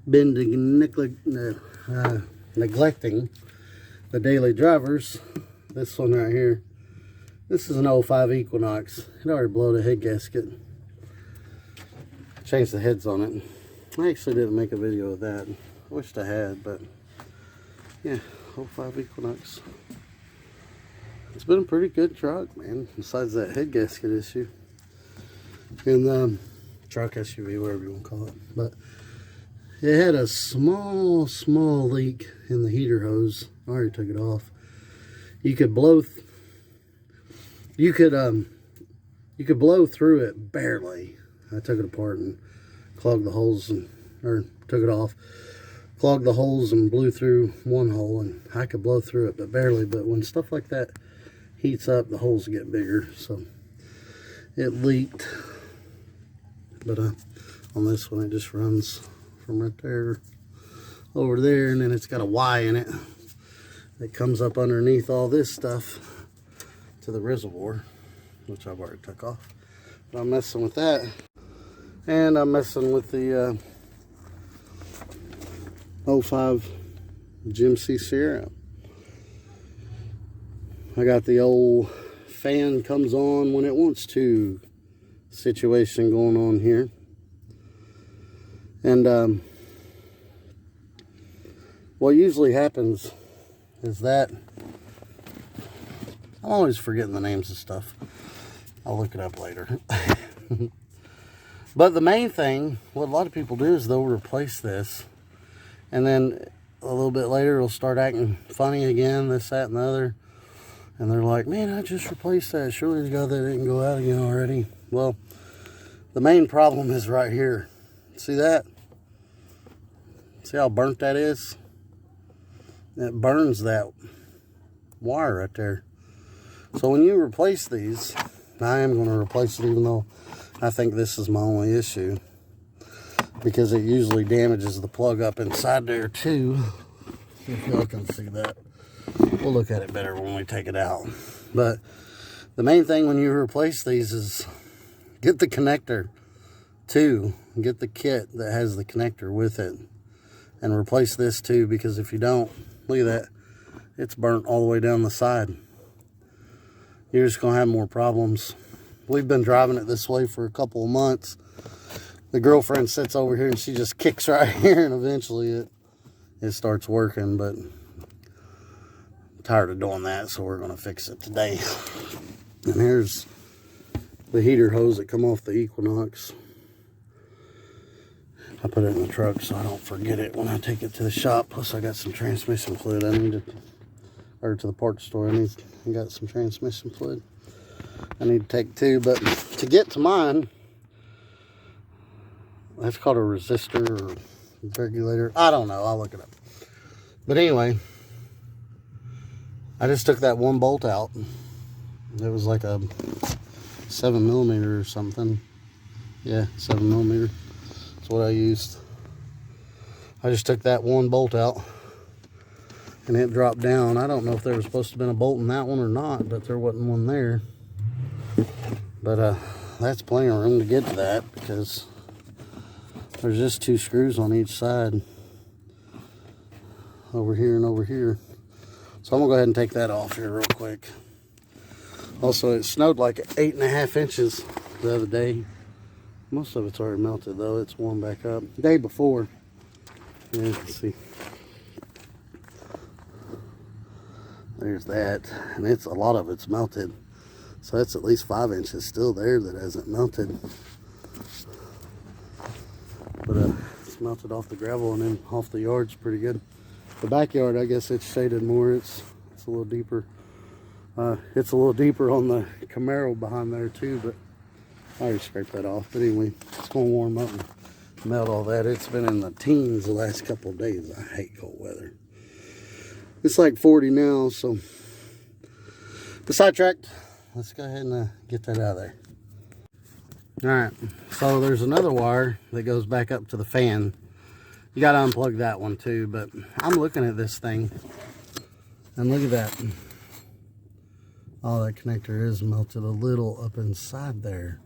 been neglecting the daily drivers. This one right here, this is an 05 Equinox. It already blew the head gasket. Changed the heads on it. I actually didn't make a video of that. I wished I had, but yeah, 05 Equinox. It's been a pretty good truck, man, besides that head gasket issue. And truck, SUV, whatever you want to call it. But it had a small leak in the heater hose. I already took it off. You could blow through it barely. I took it apart and clogged the holes, or took it off, clogged the holes and blew through one hole, and I could blow through it, but barely. But when stuff like that heats up, the holes get bigger, so it leaked. But on this one, it just runs from right there over there, and then it's got a Y in it that comes up underneath all this stuff to the reservoir, which I've already took off. But I'm messing with that, and I'm messing with the 05 GMC Sierra. I got the old fan comes on when it wants to situation going on here. And what usually happens is that I'm always forgetting the names of stuff. I'll look it up later. But the main thing, what a lot of people do is they'll replace this, and then a little bit later it'll start acting funny again, this, that, and the other. And they're like, man, I just replaced that. Surely to God that didn't go out again already. Well, the main problem is right here. See that? See how burnt that is? It burns that wire right there. So when you replace these, I am going to replace it, even though I think this is my only issue, because it usually damages the plug up inside there too. If y'all can see that. We'll look at it better when we take it out. But the main thing when you replace these is get the connector too. Get the kit that has the connector with it, and replace this too, because if you don't, look at that, it's burnt all the way down the side. You're just gonna have more problems. We've been driving it this way for a couple of months. The girlfriend sits over here and she just kicks right here, and eventually it starts working. But I'm tired of doing that, so we're gonna fix it today. And here's the heater hose that come off the Equinox. I put it in the truck so I don't forget it when I take it to the shop. Plus I got some transmission fluid I need or to the parts store. I got some transmission fluid I need to take too. But to get to mine, that's called a resistor or regulator. I don't know, I'll look it up. But anyway, I just took that one bolt out. It was like a 7mm or something. Yeah, 7mm. That's what I used. I just took that one bolt out and it dropped down. I don't know if there was supposed to have been a bolt in that one or not, but there wasn't one there. But that's plenty of room to get to that, because there's just 2 screws on each side, over here and over here. So I'm gonna go ahead and take that off here real quick. Also, it snowed like 8.5 inches the other day. Most of it's already melted though. It's warmed back up. The day before, yeah, let's see. There's that, and a lot of it's melted. So that's at least 5 inches still there that hasn't melted. But it's melted off the gravel and then off the yard's pretty good. The backyard, I guess it's shaded more. It's a little deeper. It's a little deeper on the Camaro behind there too, but I already scraped that off. But anyway, it's gonna warm up and melt all that. It's been in the teens the last couple of days. I hate cold weather. It's like 40 now, so sidetracked. Let's go ahead and get that out of there. All right, so there's another wire that goes back up to the fan. You got to unplug that one too, but I'm looking at this thing and look at that. Oh, that connector is melted a little up inside there.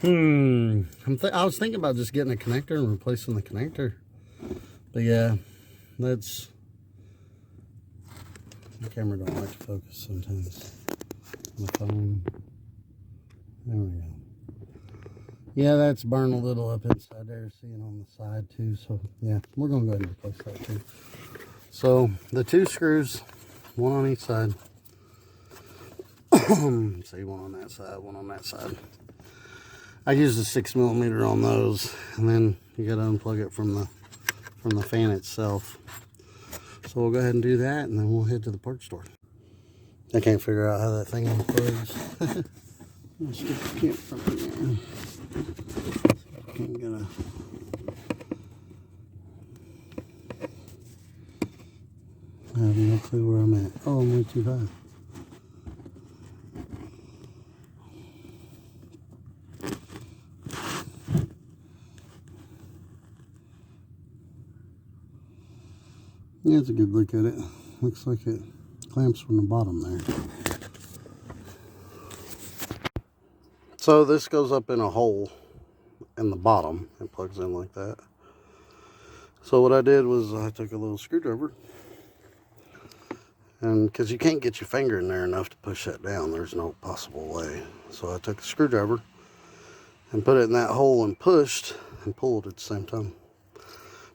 I was thinking about just getting a connector and replacing the connector. But yeah, that's... The camera don't like to focus sometimes. The phone. There we go. Yeah, that's burned a little up inside there, seeing on the side too. So yeah, we're gonna go ahead and replace that too. So the 2 screws, one on each side. See, one on that side, one on that side. I used a 6mm on those, and then you gotta unplug it from the fan itself. So we'll go ahead and do that, and then we'll head to the parts store. I can't figure out how that thing unplugs. Let's stick the camera from there. Can't get a... I have no clue where I'm at. Oh, I'm way too high. Yeah, it's a good look at it. Looks like it clamps from the bottom there. So this goes up in a hole in the bottom. It plugs in like that. So what I did was I took a little screwdriver, and because you can't get your finger in there enough to push that down, there's no possible way. So I took a screwdriver and put it in that hole and pushed and pulled at the same time.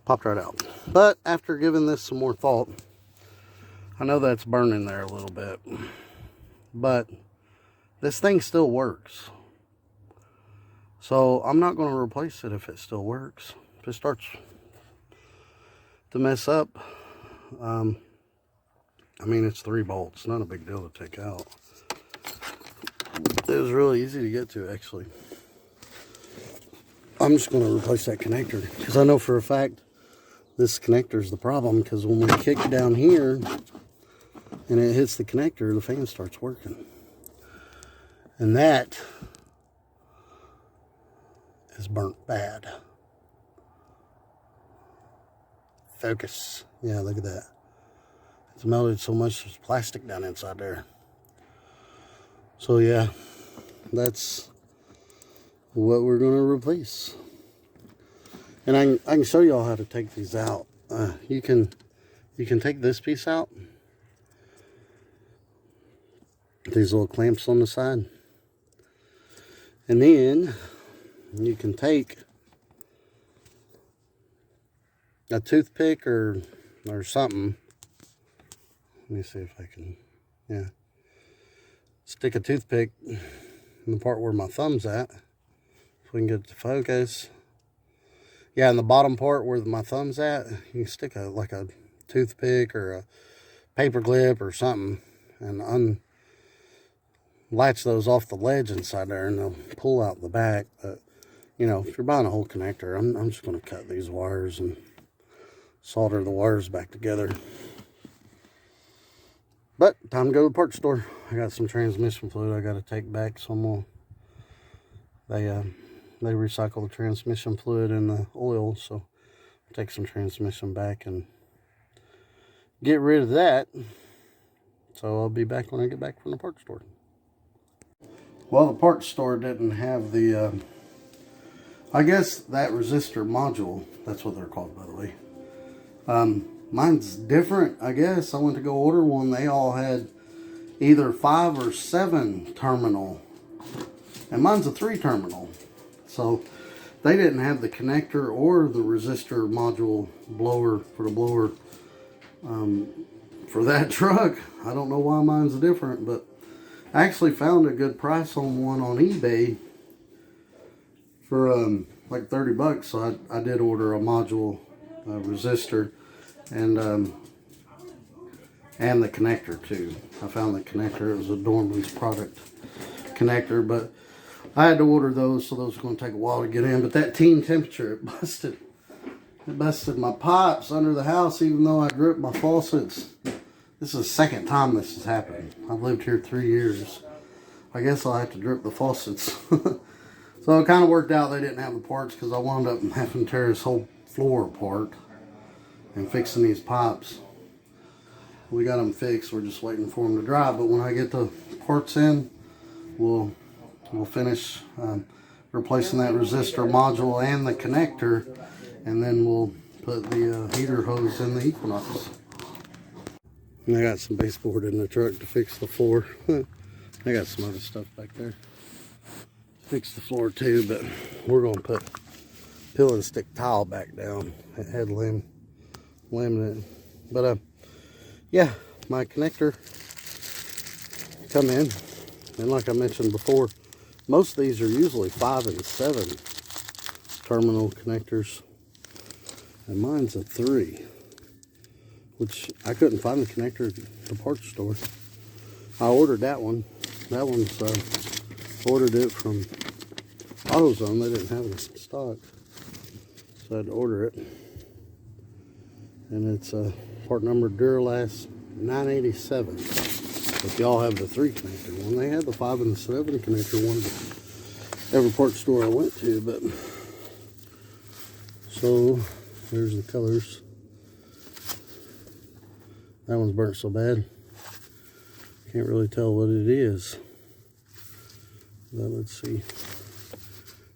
Popped right out. But after giving this some more thought, I know that's burning there a little bit, but this thing still works. So I'm not going to replace it if it still works. If it starts to mess up, I mean, it's 3 bolts, not a big deal to take out. It was really easy to get to, actually. I'm just going to replace that connector, because I know for a fact this connector is the problem, because when we kick down here and it hits the connector, the fan starts working. And that is burnt bad. Focus. Yeah, look at that. It's melted so much there's plastic down inside there. So yeah, that's what we're going to replace. And I can show y'all how to take these out. You can take this piece out. These little clamps on the side. And then you can take a toothpick or something. Let me see if I can, yeah. Stick a toothpick in the part where my thumb's at. If we can get it to focus. Yeah, in the bottom part where my thumb's at, you can stick like a toothpick or a paper clip or something and latch those off the ledge inside there, and they'll pull out the back. But you know, if you're buying a whole connector, I'm just going to cut these wires and solder the wires back together. But time to go to the parts store. I got some transmission fluid I got to take back, so I'm gonna, they recycle the transmission fluid and the oil, so I'll take some transmission back and get rid of that. So I'll be back when I get back from the parts store. Well, the parts store didn't have the, I guess that resistor module, that's what they're called, by the way. Mine's different, I guess. I went to go order one. They all had either 5 or 7 terminal, and mine's a 3 terminal. So they didn't have the connector or the resistor module blower for the blower for that truck. I don't know why mine's different, but I actually found a good price on one on eBay for like 30 bucks. So I did order a module, resistor, and the connector too. I found the connector. It was a Dorman's product connector, but I had to order those, so those are going to take a while to get in. But that teen temperature, it busted my pipes under the house, even though I dripped my faucets. This is the second time this has happened. I've lived here 3 years. I guess I'll have to drip the faucets. So it kind of worked out they didn't have the parts, because I wound up having to tear this whole floor apart and fixing these pipes. We got them fixed. We're just waiting for them to dry. But when I get the parts in, we'll finish replacing that resistor module and the connector, and then we'll put the heater hose in the Equinox. And I got some baseboard in the truck to fix the floor. I got some other stuff back there. Fix the floor too, but we're gonna put pill and stick tile back down. It had laminate. But yeah, my connector come in, and like I mentioned before, most of these are usually 5 and 7 terminal connectors, and mine's a 3, which I couldn't find the connector at the parts store. I ordered that one. That one's ordered it from AutoZone. They didn't have it in stock, so I had to order it. And it's part number Duralast 987. If y'all have the 3 connector one, they had the 5 and the 7 connector one at every parts store I went to. But so there's the colors. That one's burnt so bad, can't really tell what it is. But let's see.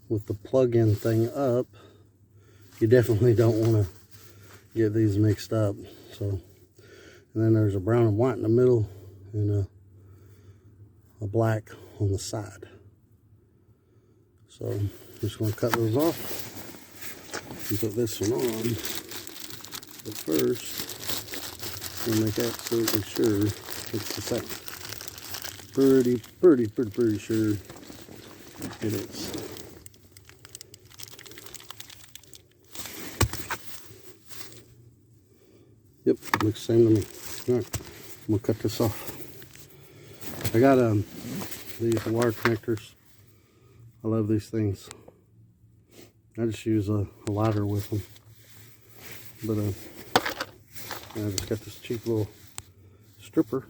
With the plug-in thing up, you definitely don't want to get these mixed up. So, and then there's a brown and white in the middle, and a black on the side. So I'm just going to cut those off and put this one on. But first, I'm going to make absolutely sure it's the same. Pretty sure it is. Yep, looks the same to me. Alright, I'm going to cut this off. I got these wire connectors. I love these things. I just use a lighter with them. But I just got this cheap little stripper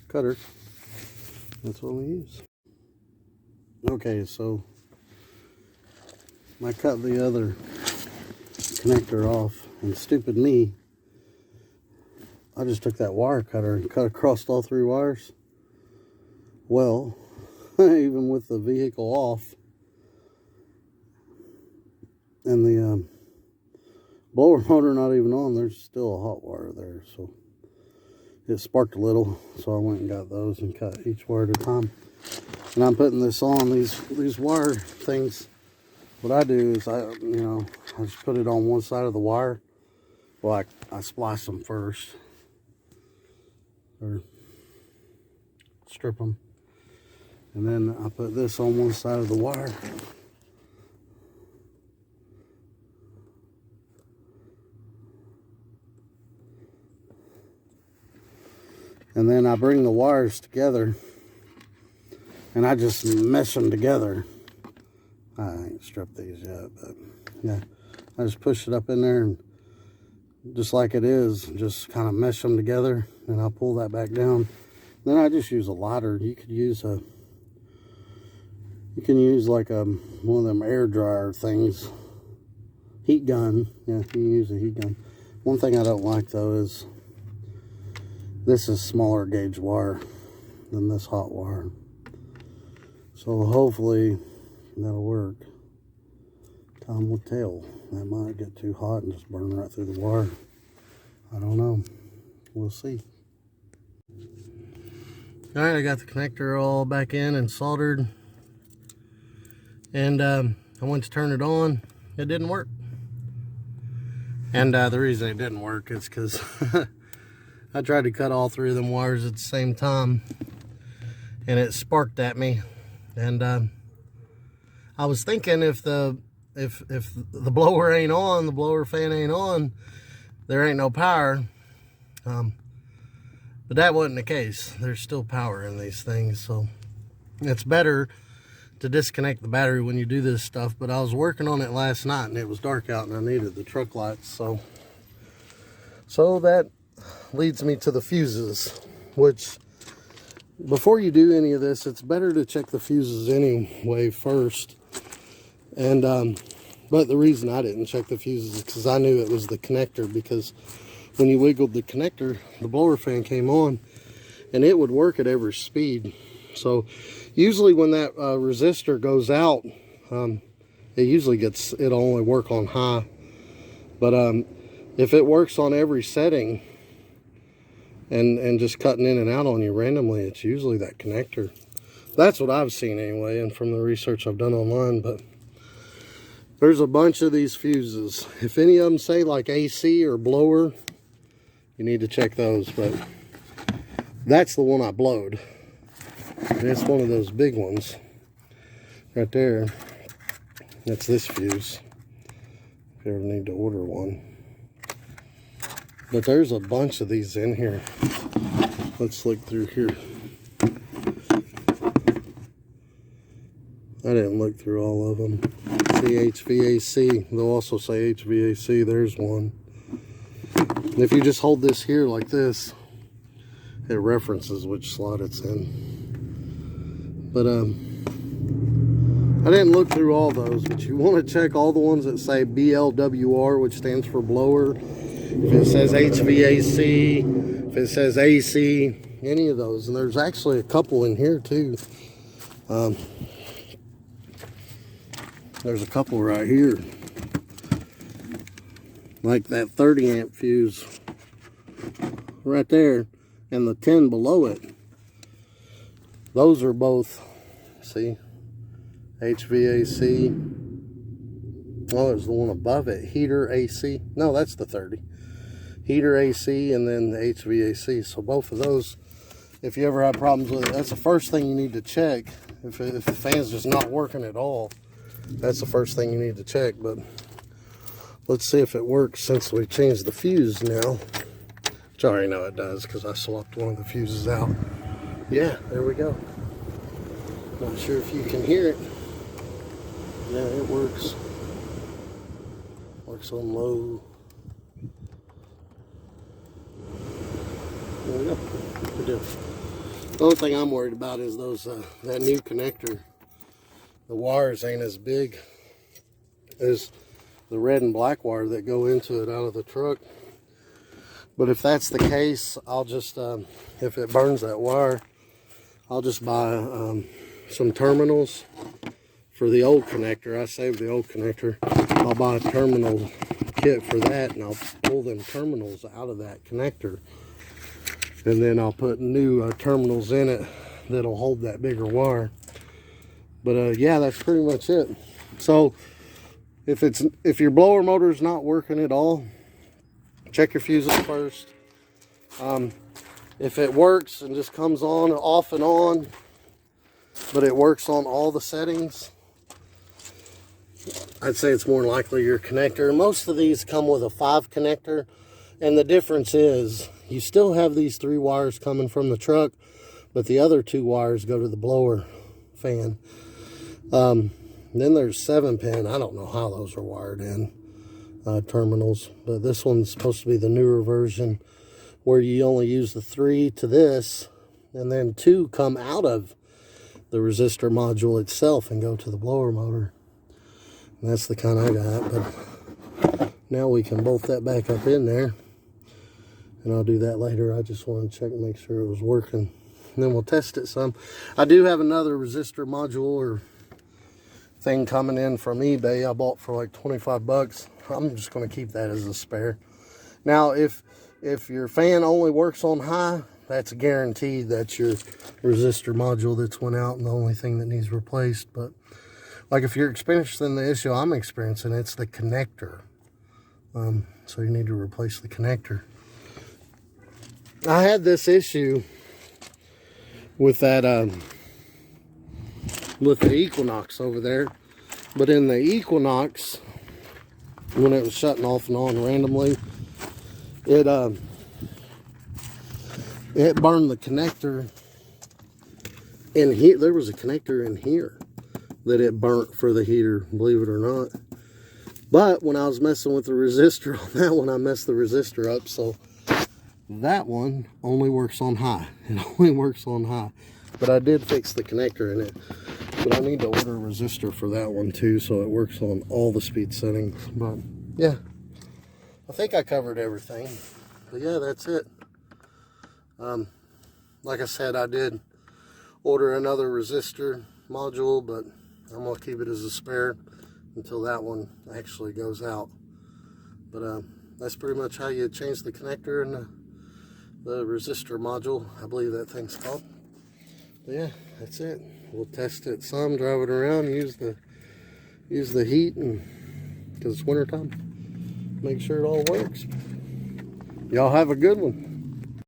cutter. That's what we use. Okay, so I cut the other connector off, and stupid me, I just took that wire cutter and cut across all 3 wires. Well, even with the vehicle off and the blower motor not even on, there's still a hot wire there. So it sparked a little, so I went and got those and cut each wire at a time. And I'm putting this on these wire things. What I do is I just put it on one side of the wire. Well, I splice them first, or strip them, and then I put this on one side of the wire. And then I bring the wires together and I just mesh them together. I ain't stripped these yet, but yeah, I just push it up in there and just like it is, just kind of mesh them together, and I'll pull that back down. Then I just use a lighter. You can use like one of them air dryer things, heat gun. Yeah, you can use a heat gun. One thing I don't like though is this is smaller gauge wire than this hot wire. So hopefully that'll work. Time will tell. That might get too hot and just burn right through the wire. I don't know. We'll see. Alright, I got the connector all back in and soldered. And I went to turn it on. It didn't work. And the reason it didn't work is because I tried to cut all 3 of them wires at the same time, and it sparked at me. And I was thinking if the blower ain't on, the blower fan ain't on, there ain't no power. But that wasn't the case. There's still power in these things, so it's better to disconnect the battery when you do this stuff. But I was working on it last night and it was dark out and I needed the truck lights, so that leads me to the fuses, which before you do any of this, it's better to check the fuses anyway first. And but the reason I didn't check the fuses is because I knew it was the connector, because when you wiggled the connector, the blower fan came on and it would work at every speed. So Usually when that resistor goes out, it usually it'll only work on high. But if it works on every setting and just cutting in and out on you randomly, it's usually that connector. That's what I've seen anyway, and from the research I've done online. But there's a bunch of these fuses. If any of them say like AC or blower, you need to check those. But that's the one I blowed. And it's one of those big ones right there. That's this fuse, if you ever need to order one. But there's a bunch of these in here. Let's look through here. I didn't look through all of them. See HVAC. They'll also say HVAC. There's one. And if you just hold this here like this, it references which slot it's in. But I didn't look through all those, but you want to check all the ones that say BLWR, which stands for blower. If it says HVAC, if it says AC, any of those. And there's actually a couple in here too. There's a couple right here. Like that 30 amp fuse right there and the 10 below it. Those are both, see, HVAC. Oh, there's the one above it, heater AC. No, that's the 30. Heater AC and then the HVAC. So both of those, if you ever have problems with it, that's the first thing you need to check. If the fan's just not working at all, that's the first thing you need to check. But let's see if it works since we changed the fuse now. Which I already know it does because I swapped one of the fuses out. Yeah, there we go. Not sure if you can hear it. Yeah, it works. Works on low. There we go. Good deal. The only thing I'm worried about is those that new connector. The wires ain't as big as the red and black wire that go into it out of the truck. But if that's the case, I'll just, if it burns that wire, I'll just buy some terminals for the old connector. I saved the old connector. I'll buy a terminal kit for that, and I'll pull them terminals out of that connector. And then I'll put new terminals in it that'll hold that bigger wire. But yeah, that's pretty much it. So if your blower motor is not working at all, check your fuses first. If it works and just comes on off and on, but it works on all the settings, I'd say it's more likely your connector. Most of these come with a 5 connector, and the difference is you still have these 3 wires coming from the truck, but the other 2 wires go to the blower fan. Then there's 7-pin. I don't know how those are wired in, terminals, but this one's supposed to be the newer version where you only use the 3 to this, and then 2 come out of the resistor module itself and go to the blower motor. And that's the kind I got. But now we can bolt that back up in there, and I'll do that later. I just want to check and make sure it was working, and then we'll test it some. I do have another resistor module or thing coming in from eBay. I bought for like 25 bucks. I'm just going to keep that as a spare. Now, if your fan only works on high, that's guaranteed that's your resistor module that's went out and the only thing that needs replaced. But like if you're experiencing the issue I'm experiencing, it's the connector. So you need to replace the connector. I had this issue with that with the Equinox over there, but in the Equinox, when it was shutting off and on randomly, it burned the connector in here. There was a connector in here that it burnt for the heater, believe it or not. But when I was messing with the resistor on that one, I messed the resistor up, so that one only works on high. It only works on high. But I did fix the connector in it. But I need to order a resistor for that one too, so it works on all the speed settings. But yeah, I think I covered everything. But yeah, that's it. Like I said, I did order another resistor module, but I'm gonna keep it as a spare until that one actually goes out. But that's pretty much how you change the connector and the resistor module, I believe that thing's called. But yeah, that's it. We'll test it some, drive it around, use the heat, and because it's winter time, make sure it all works. Y'all have a good one.